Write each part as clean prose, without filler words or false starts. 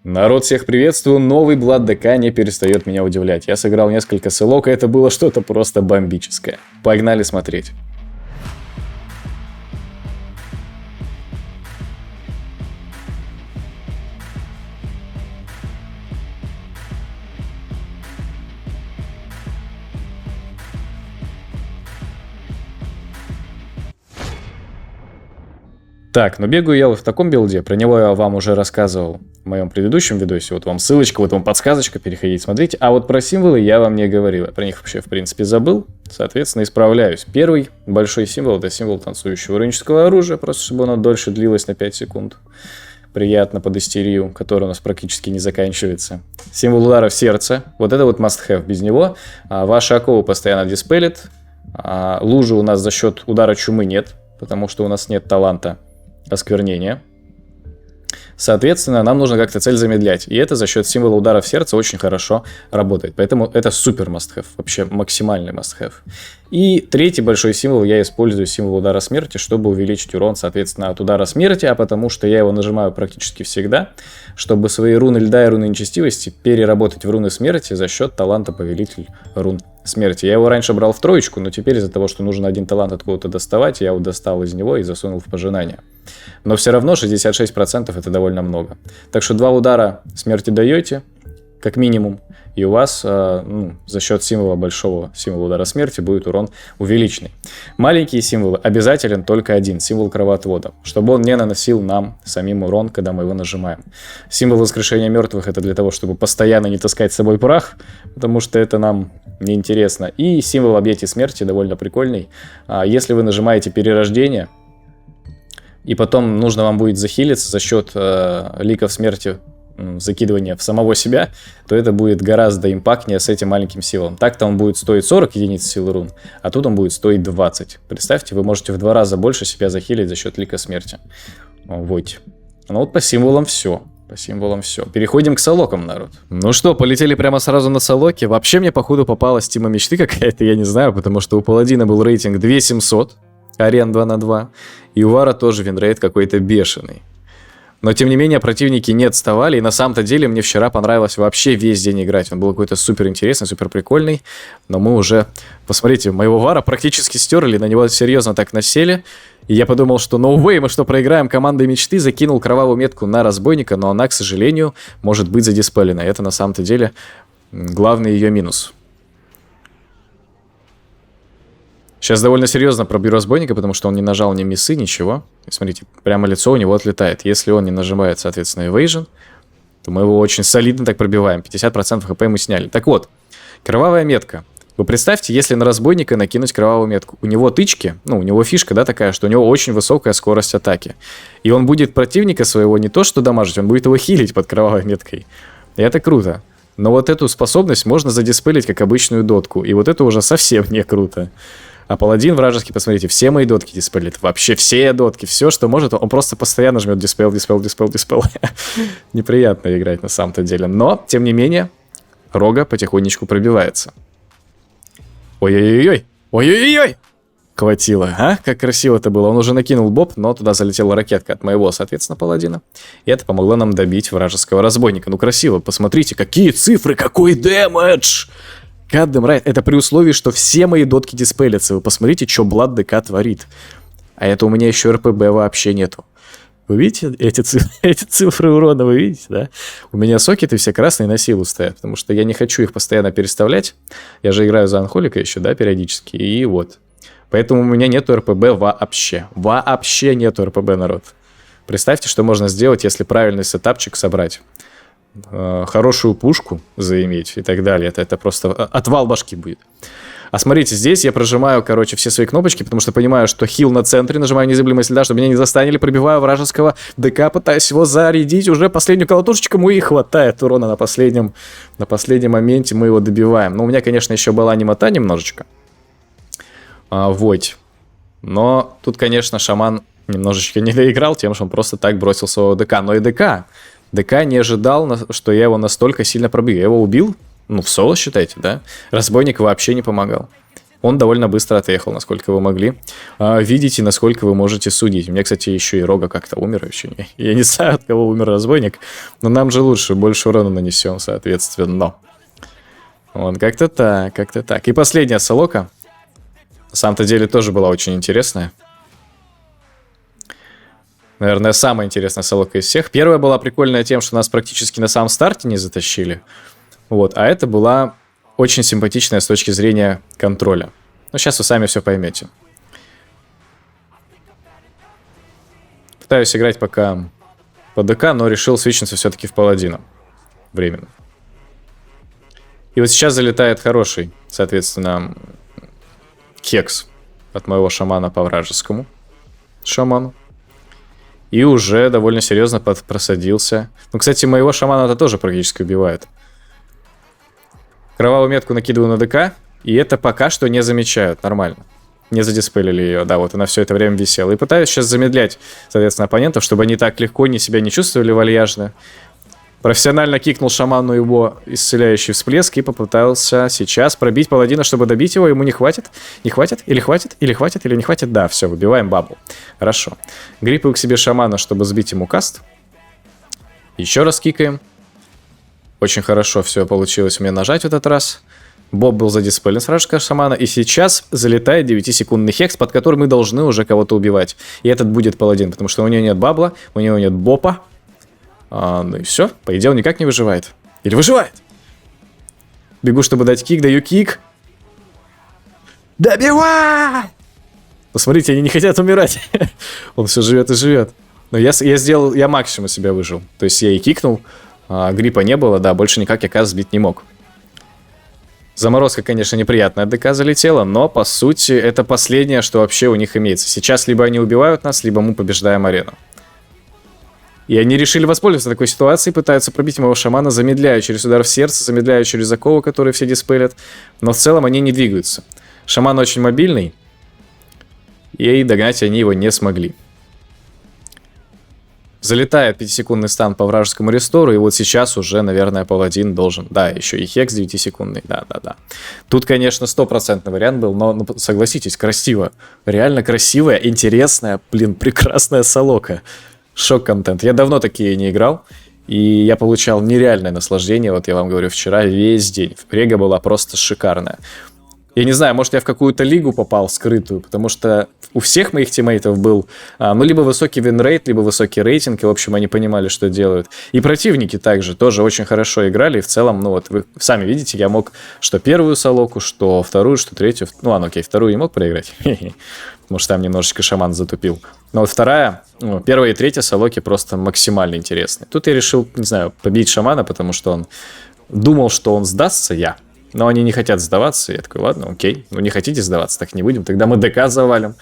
Народ, всех приветствую, новый Blood ДК не перестает меня удивлять. Я сыграл несколько сылок, и это было что-то просто бомбическое. Погнали смотреть. Так, но бегаю я вот в таком билде, про него я вам уже рассказывал в моем предыдущем видосе, вот вам ссылочка, вот вам подсказочка, переходите, смотрите, а вот про символы я вам не говорил, я про них вообще в принципе забыл, соответственно исправляюсь. Первый большой символ — это символ танцующего рунического оружия, просто чтобы оно дольше длилось на 5 секунд. Приятно под истерию, которая у нас практически не заканчивается. Символ удара в сердце, вот это вот must have, без него ваши оковы постоянно диспелит, лужи у нас за счет удара чумы нет, потому что у нас нет таланта осквернения. Соответственно, нам нужно как-то цель замедлять. И это за счет символа удара в сердце очень хорошо работает. Поэтому это супер must-have. Вообще максимальный must-have. И третий большой символ, я использую символ удара смерти, чтобы увеличить урон, соответственно, от удара смерти. А потому что я его нажимаю практически всегда, чтобы свои руны льда и руны нечестивости переработать в руны смерти за счет таланта повелитель рун смерти. Я его раньше брал в троечку, но теперь из-за того, что нужно один талант откуда-то доставать, я его достал из него и засунул в пожинание. Но все равно 66% это довольно много. Так что 2 удара смерти даете, как минимум, и у вас за счет символа большого символа удара смерти будет урон увеличенный. Маленькие символы обязателен только один, символ кровоотвода, чтобы он не наносил нам самим урон, когда мы его нажимаем. Символ воскрешения мертвых — это для того, чтобы постоянно не таскать с собой прах, потому что это нам неинтересно. И символ объятия смерти довольно прикольный. Если вы нажимаете перерождение, и потом нужно вам будет захилиться за счет ликов смерти, закидывания в самого себя, то это будет гораздо импактнее с этим маленьким символом. Так-то он будет стоить 40 единиц силы рун, а тут он будет стоить 20. Представьте, вы можете в 2 раза больше себя захилить за счет лика смерти. Вот. Ну вот по символам все. По символам все. Переходим к солокам, народ. Ну что, полетели прямо сразу на солоки. Вообще мне походу попалась тема мечты какая-то, я не знаю, потому что у паладина был рейтинг 2700, арен 2 на 2, и у Вара тоже винрейт какой-то бешеный. Но, тем не менее, противники не отставали, и на самом-то деле мне вчера понравилось вообще весь день играть. Он был какой-то супер интересный, супер прикольный, но мы уже, посмотрите, моего Вара практически стерли, на него серьезно так насели, и я подумал, что no way, мы что, проиграем командой мечты, закинул кровавую метку на разбойника, но она, к сожалению, может быть задиспелена, и это на самом-то деле главный ее минус. Сейчас довольно серьезно пробью разбойника, потому что он не нажал ни миссы, ничего. И смотрите, прямо лицо у него отлетает. Если он не нажимает, соответственно, evasion, то мы его очень солидно так пробиваем. 50% хп мы сняли. Так вот, кровавая метка. Вы представьте, если на разбойника накинуть кровавую метку. У него тычки, у него фишка, да, такая, что у него очень высокая скорость атаки. И он будет противника своего не то что дамажить, он будет его хилить под кровавой меткой. И это круто. Но вот эту способность можно задиспелить как обычную дотку. И вот это уже совсем не круто. А паладин вражеский, посмотрите, все мои дотки диспелит. Вообще все дотки, все, что может, он просто постоянно жмет диспел. Неприятно играть на самом-то деле. Но, тем не менее, Рога потихонечку пробивается. Ой-ой-ой-ой! Ой-ой-ой-ой! Хватило, а? Как красиво это было. Он уже накинул боб, но туда залетела ракетка от моего, соответственно, паладина. И это помогло нам добить вражеского разбойника. Ну, красиво, посмотрите, какие цифры, какой дэмэдж! Это при условии, что все мои дотки диспелятся. Вы посмотрите, что Blood ДК творит. А это у меня еще РПБ вообще нету. Вы видите эти цифры урона, вы видите, да? У меня сокеты все красные на силу стоят, потому что я не хочу их постоянно переставлять. Я же играю за Анхолика еще, да, периодически. И вот. Поэтому у меня нету РПБ вообще. Вообще нету РПБ, народ. Представьте, что можно сделать, если правильный сетапчик собрать. Хорошую пушку заиметь и так далее. Это просто отвал башки будет. А смотрите, здесь я прожимаю, все свои кнопочки, потому что понимаю, что хил на центре, нажимаю незыблемость льда, чтобы меня не застанили, пробиваю вражеского ДК, пытаюсь его зарядить, уже последнюю колотушечку, и хватает урона на последнем моменте, мы его добиваем. Но у меня, конечно, еще была немота немножечко. Вот. Но тут, конечно, шаман немножечко не доиграл тем, что он просто так бросил своего ДК. Но и ДК не ожидал, что я его настолько сильно пробью. Я его убил, в соло, считайте, да? Разбойник вообще не помогал. Он довольно быстро отъехал, насколько вы могли видеть и насколько вы можете судить. У меня, кстати, еще и Рога как-то умер еще. Я не знаю, от кого умер разбойник, но нам же лучше, больше урона нанесем, соответственно. Вот, как-то так, как-то так. И последняя солока, на самом-то деле, тоже была очень интересная. Наверное, самая интересная солока из всех. Первая была прикольная тем, что нас практически на самом старте не затащили. Вот, а это была очень симпатичная с точки зрения контроля. Ну, сейчас вы сами все поймете. Пытаюсь играть пока по ДК, но решил свичнуться все-таки в паладина. Временно. И вот сейчас залетает хороший, соответственно, хекс от моего шамана по вражескому шаману. И уже довольно серьезно просадился. Ну, кстати, моего шамана-то тоже практически убивает. Кровавую метку накидываю на ДК, и это пока что не замечают. Нормально. Не задиспелили ее, да, вот она все это время висела. И пытаюсь сейчас замедлять, соответственно, оппонентов, чтобы они так легко себя не чувствовали вальяжно. Профессионально кикнул шаману его исцеляющий всплеск и попытался сейчас пробить паладина, чтобы добить его. Ему не хватит? Не хватит? Или хватит? Или хватит? Или не хватит? Да, все, выбиваем бабу. Хорошо. Гриппаю к себе шамана, чтобы сбить ему каст. Еще раз кикаем. Очень хорошо все получилось мне нажать в этот раз. Боб был задиспелен с вражеского шамана. И сейчас залетает 9-секундный хекс, под который мы должны уже кого-то убивать. И этот будет паладин, потому что у него нет бабла, у него нет бопа. Ну и все, по идее он никак не выживает. Или выживает? Бегу, чтобы дать кик, даю кик. Добивай! Посмотрите, они не хотят умирать. Он все живет и живет. Но я максимум себя выжил. То есть я и кикнул, гриппа не было, да, больше никак я каст сбить не мог. Заморозка, конечно, неприятная, ДК залетела, но, по сути, это последнее, что вообще у них имеется. Сейчас либо они убивают нас, либо мы побеждаем арену. И они решили воспользоваться такой ситуацией, пытаются пробить моего шамана, замедляя через удар в сердце, замедляя через оковы, которые все диспелят. Но в целом они не двигаются. Шаман очень мобильный, и догнать они его не смогли. Залетает 5-секундный стан по вражескому рестору, и вот сейчас уже, наверное, паладин должен... Да, еще и хекс 9-секундный, да. Тут, конечно, 100% вариант был, но согласитесь, красиво. Реально красивая, интересная, прекрасная солока. Шок-контент. Я давно такие не играл, и я получал нереальное наслаждение, вот я вам говорю, вчера весь день. Рега была просто шикарная. Я не знаю, может, я в какую-то лигу попал скрытую, потому что у всех моих тиммейтов был, либо высокий винрейт, либо высокий рейтинг, и, в общем, они понимали, что делают. И противники также тоже очень хорошо играли, и в целом, вы сами видите, я мог что первую солоку, что вторую, что третью, окей, вторую не мог проиграть, потому что там немножечко шаман затупил. Но вот вторая, первая и третья солоки просто максимально интересные. Тут я решил, не знаю, побить шамана, потому что он думал, что он сдастся, но они не хотят сдаваться. Я такой, ладно, окей, не хотите сдаваться, так не будем. Тогда мы ДК завалим.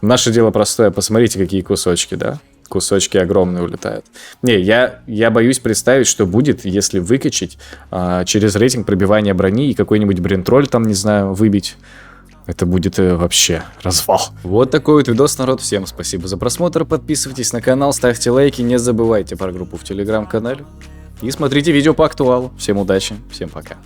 Наше дело простое, посмотрите, какие кусочки, да? Кусочки огромные улетают. Я боюсь представить, что будет, если выкачать через рейтинг пробивания брони и какой-нибудь бринтроль там, не знаю, выбить. Это будет вообще развал. Вот такой вот видос, народ. Всем спасибо за просмотр. Подписывайтесь на канал, ставьте лайки. Не забывайте про группу в телеграм-канале. И смотрите видео по актуалу. Всем удачи, всем пока.